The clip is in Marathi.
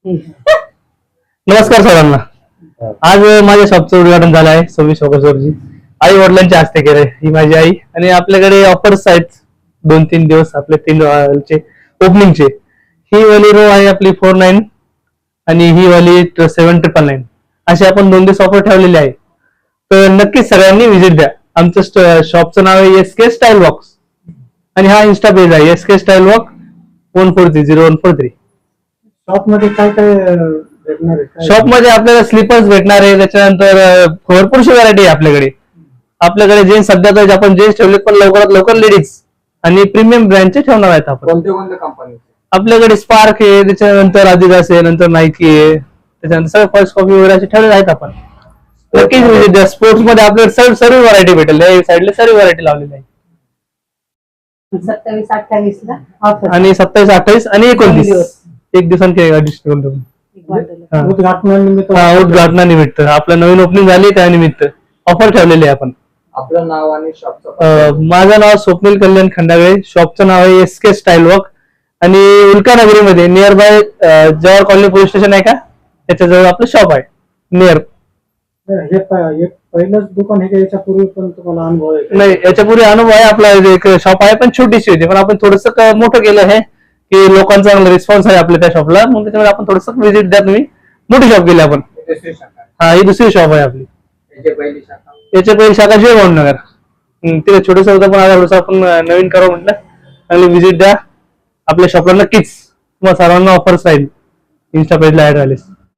नमस्कार सर्वांना. आज माझ्या शॉपचं उद्घाटन झालं आहे 26 ऑगस्ट रोजी. आई वडिलांच्या हस्ते केलंय. ही माझी आई आणि आपल्याकडे ऑफर्स आहेत 2-3 दिवस आपले 3 ओपनिंगचे. ही वाली रो आहे आपली 49 आणि ही वाली 7999. अशी आपण 2 दिवस ऑफर ठेवलेली आहे. तर नक्कीच सगळ्यांनी व्हिजिट द्या. आमचं शॉपचं नाव आहे SK स्टाईल वॉक्स आणि हा इन्स्टा पेज आहे SK स्टाईल वॉक 1430143. शॉप मध्ये काय काय भेटणार आहे? शॉप मध्ये आपल्याला स्लीपर्स भेटणार आहे. त्याच्यानंतर भरपूरशी व्हरायटी आहे आपल्याकडे. आपल्याकडे जेन्स सध्या तर आपण जेन्स ठेवले पण लवकरात लवकर लेडीज आणि प्रीमियम ब्रँडचे ठेवणार आहेत आपण. कोणत्या कोणत्या कंपनी? आपल्याकडे स्पार्क आहे, त्याच्यानंतर adidas आहे, नंतर नाईकी आहे, त्याच्यानंतर सगळं फर्स्ट कॉपी वगैरे असे ठेवले आहेत आपण. नक्कीच म्हणजे स्पोर्ट्स मध्ये आपल्याला सर्व व्हरायटी भेटेल. या साईडला सर्व व्हरायटी लावलेली आहे 27-28 ला ऑफर आणि 27, 28 आणि 29 एक दिवसांची डिस्काउंट उद्घाटनानिमित्त आपलं नवीन ओपनिंग झाली त्यानिमित्त ऑफर ठेवलेली आहे आपण. आपलं नाव आणि शॉपचं? माझं नाव स्वप्नील कल्याण खंडागळे. शॉपचं नाव आहे SK स्टाईल वॉक आणि उल्कानगरीमध्ये near by Jawahar colony police station आहे का त्याच्याजवळ आपलं शॉप आहे नियर. हे पहिलंच दुकान आहे का? याच्यापूर्वी पण तुम्हाला अनुभव आहे? नाही, याच्यापूर्वी अनुभव आहे. आपला एक शॉप आहे पण छोटीशी होती, पण आपण थोडस मोठं केलं आहे की लोकांचा चांगला रिस्पॉन्स आहे आपल्या त्या शॉपला. मग त्याच्यामुळे आपण थोडस व्हिजिट द्या तुम्ही. मोठी शॉप केली आपण. हा, ही दुसरी शॉप आहे आपली. याच्या पहिली शाखा जयभाव नगर. तिथे छोटस होतं पण आता आपण नवीन करावं म्हटलं. चांगली व्हिजिट द्या आपल्या शॉपला. नक्कीच तुम्हाला सर्वांना ऑफर्स राहील. इन्स्टा पेजला ऍड झाले.